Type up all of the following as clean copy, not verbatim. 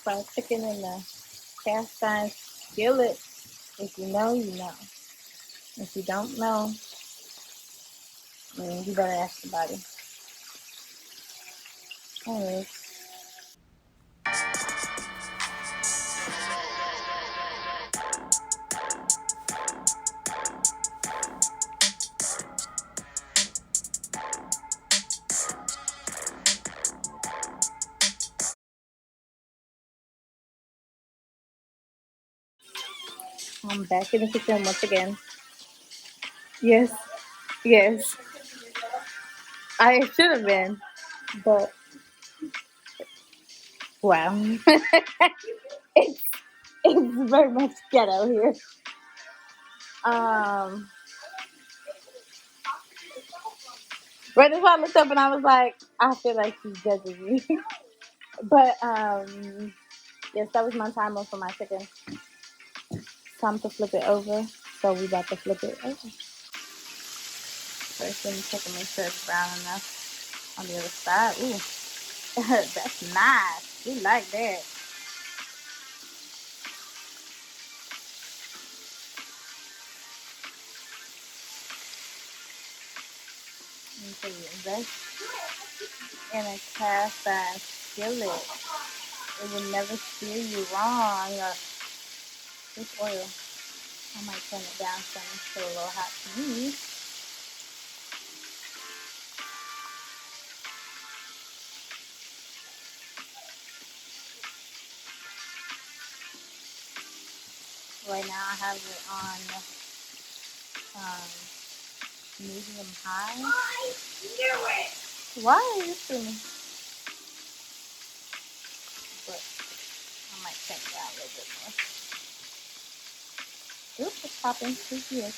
fried chicken in the cast iron skillet. If you know, you know. If you don't know, you better ask somebody. Anyways. I'm back in the kitchen once again. Yes, yes. I should have been, but wow. it's it's very much ghetto here. Um right before I looked up and I was like, I feel like she's judging me. But yes, that was my timer for my chicken. Time to flip it over. So we about to flip it over. First, let me check and make sure it's brown enough on the other side. Ooh, that's nice. We like that. Let me tell you, invest in a cast iron skillet. It will never steer you wrong. This oil, I might turn it down some. It's still a little hot to me. Right now I have it on medium high. I knew it! Why are you screaming? But I might turn it down a little bit more. Oops, it's popping. Who's here?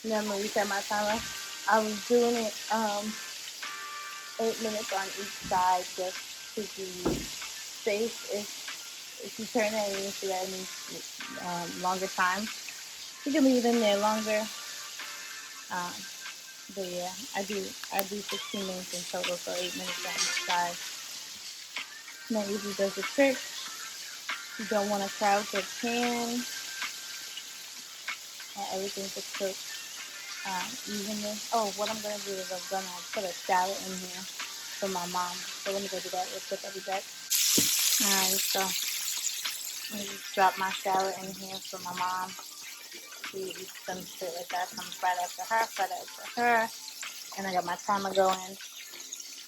Then I'm gonna reset my timer. I was doing it 8 minutes on each side just to be safe. If you turn it and you see that it needs longer time, you can leave it in there longer. But yeah, I do 15 minutes in total, so 8 minutes on each side. And that usually does the trick. You don't want to crowd your pan. Everything to cook evenly. Oh, what I'm gonna do is I'm gonna put a salad in here for my mom. So let me go do that real quick. I'll be back. Alright, so let me just drop my salad in here for my mom. She eats some shit like that. Comes right after her. And I got my timer going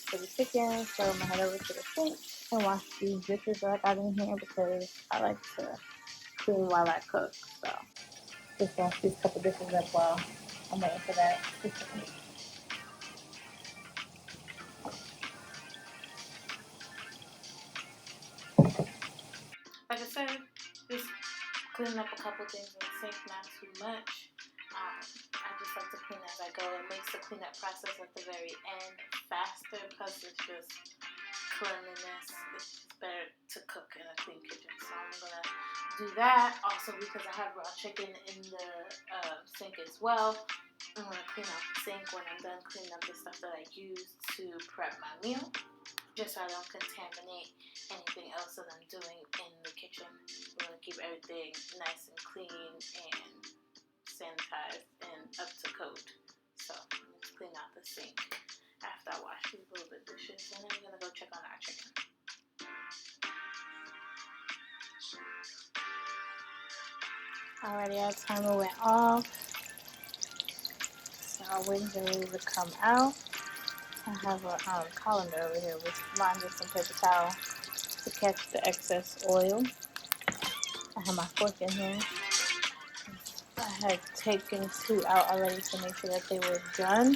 for the chicken, so I'm gonna head over to the sink and wash these dishes that I got in here because I like to clean while I cook. So just wash these couple dishes up while I'm waiting for that. Like I said, just clean up a couple things in the sink, not too much. I just like to clean as I go. It makes the cleanup process at the very end faster, plus it's just cleanliness. It's better to cook in a clean kitchen, so I'm gonna do that. Also, because I have raw chicken in the sink as well, I'm gonna clean out the sink when I'm done cleaning up the stuff that I used to prep my meal, just so I don't contaminate anything else that I'm doing in the kitchen. We're gonna keep everything nice and clean and sanitized and up to code. So I'm just clean out the sink after I wash these little bit dishes, and then I'm gonna go check on our chicken. Alrighty, our timer went off, so our wings are ready to come out. I have a colander over here with lined with some paper towel to catch the excess oil. I have my fork in here. I had taken 2 out already to make sure that they were done,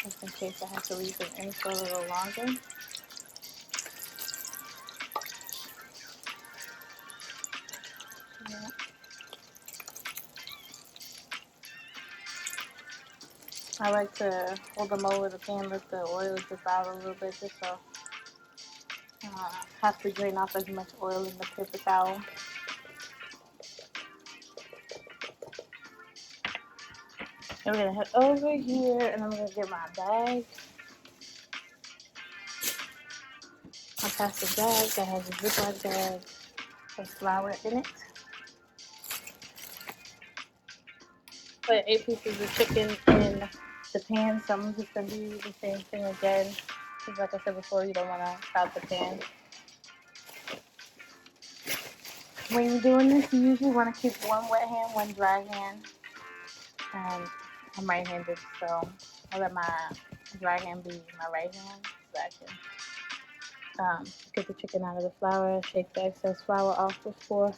just in case I have to leave them in for a little longer. Yeah. I like to hold them over the pan, let the oil just out a little bit, just so have to drain off as much oil in the paper towel. I'm gonna head over here and I'm gonna get my bag. plastic bag that has a Ziploc bag with flour in it. Put 8 pieces of chicken in the pan, so I'm just going to do the same thing again. Because like I said before, you don't want to crowd the pan. When you're doing this, you usually want to keep one wet hand, one dry hand. And I'm right-handed, so I'll let my dry hand be my right hand so I can get the chicken out of the flour, shake the excess flour off before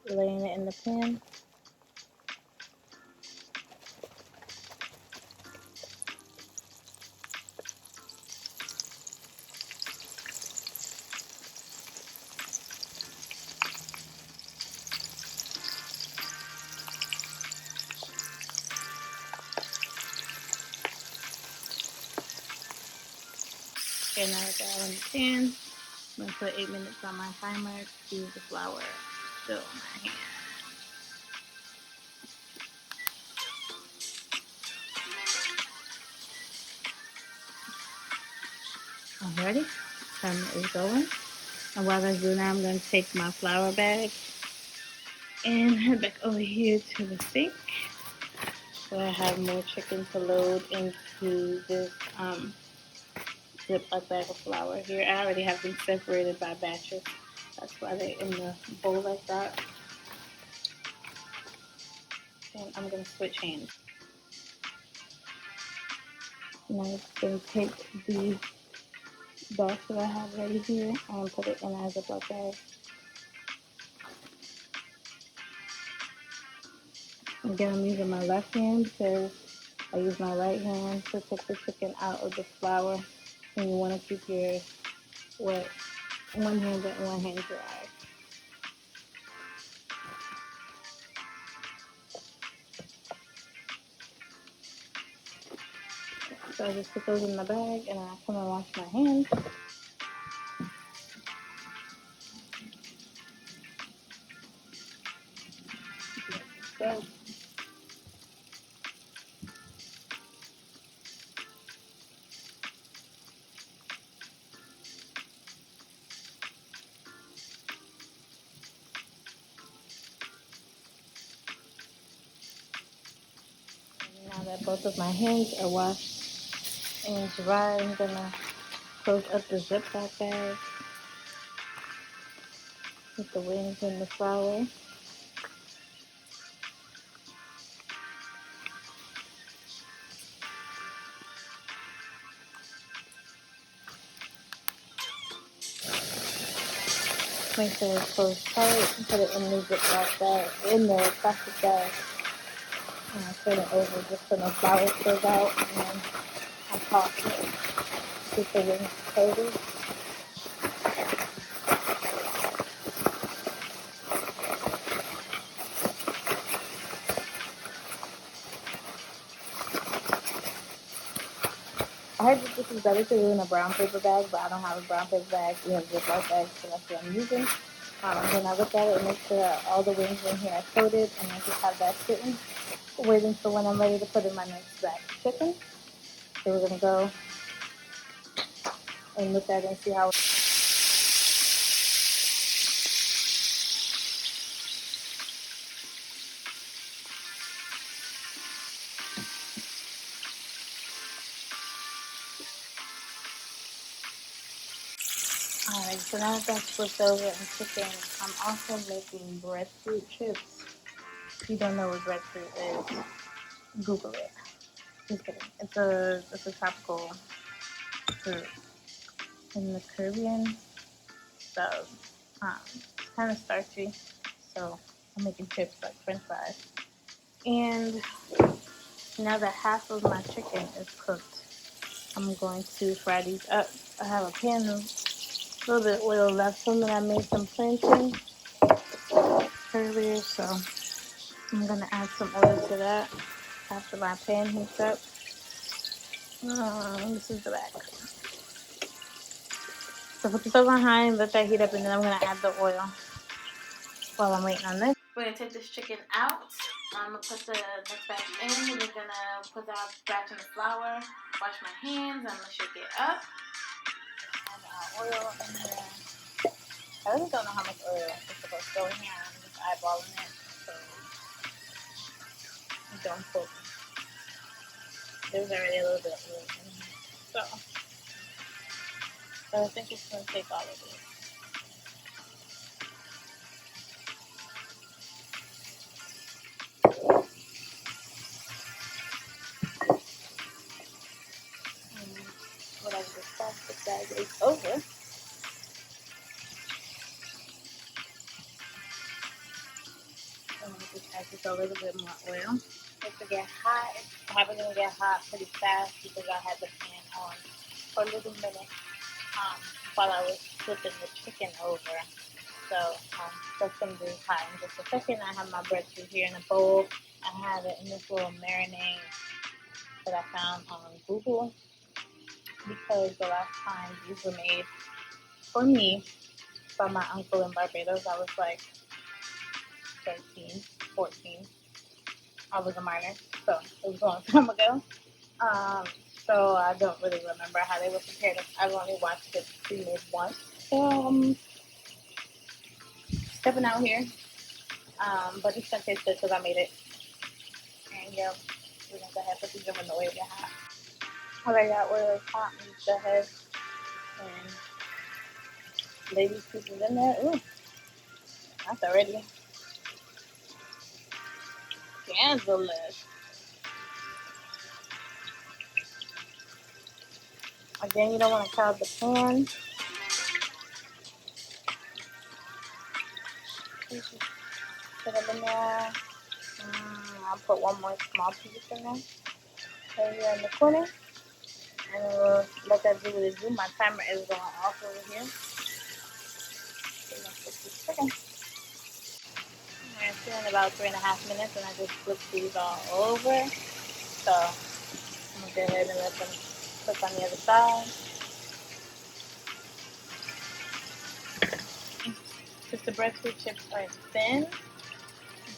laying it in the pan. Okay, now that I understand, I'm going to put 8 minutes on my timer to use the flour still on my hand. Alrighty, timer is going. And while I do that, I'm going to take my flour bag and head back over here to the sink where I have more chicken to load into this Ziploc bag of flour here. I already have them separated by batches. That's why they're in the bowl like that. And I'm going to switch hands. Now I'm just going to take the batch that I have ready here and put it in a Ziploc bag. Again, I'm using my left hand because I use my right hand to take the chicken out of the flour. And you want to keep your wet one hand wet and one hand dry. So I just put those in the bag and I come and wash my hands. So, now that both of my hands are washed and dry, I'm gonna close up the Ziploc bag with the wings and the flour. Make sure it's closed tight and put it in the Ziploc bag, in the plastic bag. And I turn it over just so no flour spills out, and then I toss it. Get the wings coated. I heard that this is better to do in a brown paper bag, but I don't have a brown paper bag. We have Ziploc bags, so that's what I'm using. When I look at it and make sure that all the wings in here are coated, and I just have that sitting, waiting for when I'm ready to put in my next batch of chicken. So we're gonna go and look at it and see how. Alright, so now that that's flipped over and chicken, I'm also making breadfruit chips. If you don't know what breadfruit is, Google it. Just kidding. It's a tropical fruit in the Caribbean. So it's kind of starchy. So I'm making chips like French fries. And now that half of my chicken is cooked, I'm going to fry these up. I have a pan with a little bit of oil left from it. I made some plantain earlier, so I'm gonna add some oil to that after my pan heats up. This is the back. So put the stove on high and let that heat up, and then I'm gonna add the oil while I'm waiting on this. We're gonna take this chicken out. I'm gonna put the next batch in. We're gonna put that batch in the flour. Wash my hands. I'm gonna shake it up. Add our oil in there. I really don't know how much oil is supposed to go in here. I'm just eyeballing it, so don't quote me. There's already a little bit of oil in here. So I think it's going to take all of it. Whatever the plastic bag is over. I'm going to just add just a little bit more oil. It's to get hot. It's probably going to get hot pretty fast because I had the pan on for a little minute while I was flipping the chicken over. So that's going to be hot in just a second. I have my breadfruit here in a bowl. I have it in this little marinade that I found on Google because the last time these were made for me by my uncle in Barbados, I was like 13, 14. I was a minor, so it was a long time ago. So I don't really remember how they were prepared. I've only watched it pre-made once. So stepping out here, but it's gonna taste good because I made it. And yeah, we're gonna go ahead and put these in when the oil get hot. Alright, that oil is hot. I'm just go ahead and lay these pieces in there. Ooh, that's already scandalous. Again, you don't want to crowd the pan. Put them in there. I'll put one more small piece in there. Right here in the corner. And we'll let that do what it do. My timer is going off over here. So let's put this chicken. It's been about 3.5 minutes and I just flipped these all over. So I'm going to go ahead and let them cook on the other side. Since the breadfruit chips are thin,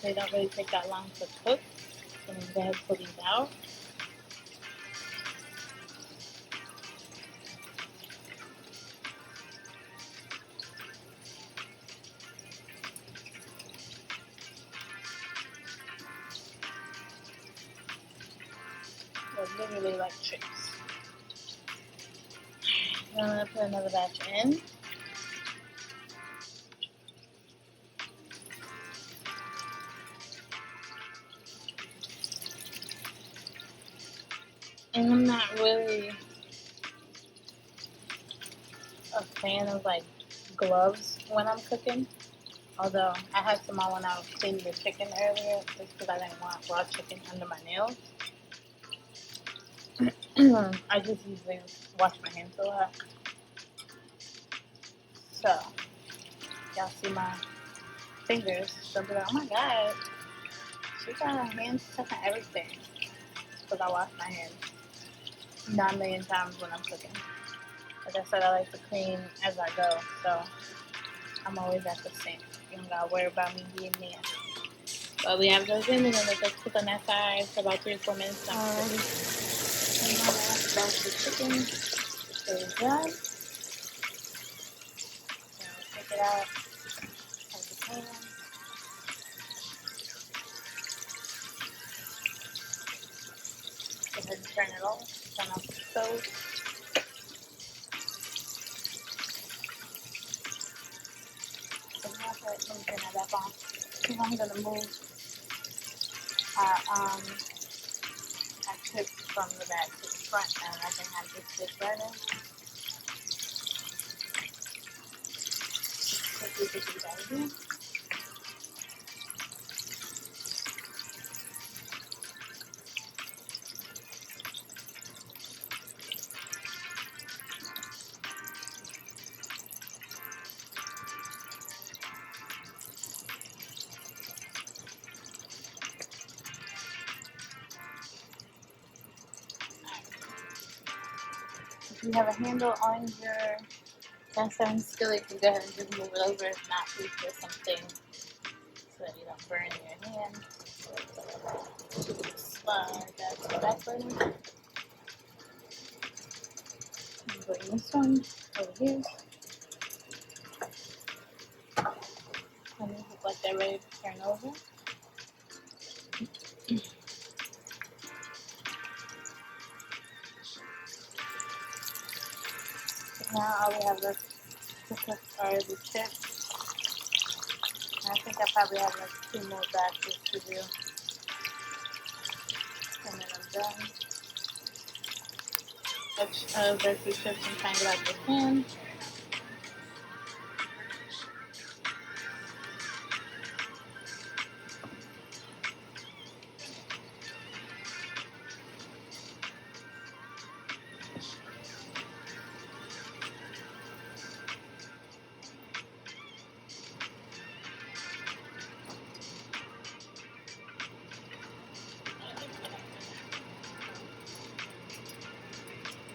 they don't really take that long to cook. So I'm going to go ahead and pull these out. They're literally like chips. Then I'm going to put another batch in. And I'm not really a fan of like gloves when I'm cooking. Although I had some on when I was cleaning the chicken earlier just because I didn't want raw chicken under my nails. I just usually wash my hands a lot. So y'all see my fingers. So be like, oh my god, she got her hands touching everything. Because I wash my hands 9 million times when I'm cooking. Like I said, I like to clean as I go. So I'm always at the sink. You don't gotta worry about me being there. But we have those in. We're gonna let those cook on that side for about 3 or 4 minutes. And my last batch of chicken is done. So take it out of the pan. Go ahead and turn it off. Turn off the stove. So now let me turn that back on. Because I'm gonna move I took from the back to the front and I can have this burning. Quickly put these out here. If you have a handle on your cast iron skillet, you can go ahead and just move it over. If not, please put something so that you don't burn your hand. Slide that to the back burner. I'm putting this one over here. And they look like they're ready to turn over. Now all we have left to cook are the chips. I think I probably have like 2 more batches to do. And then I'm done. Breakfast chips and trying to get out the pan.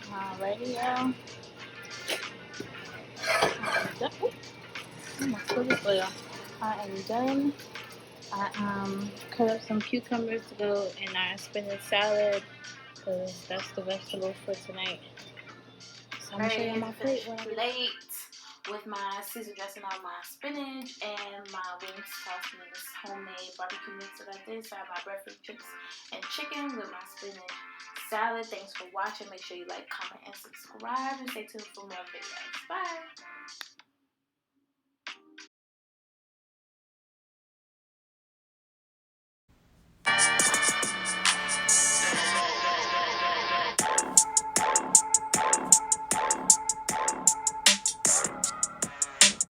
Alrighty, y'all. I am done. I cut up some cucumbers to go in our spinach salad because that's the vegetable for tonight. So I'm gonna show you my plate. With my Caesar dressing on my spinach and my wings tossed in this homemade barbecue mix that I did. So I have my breadfruit chips and chicken with my spinach salad. Thanks for watching. Make sure you like, comment, and subscribe, and stay tuned for more videos. Bye.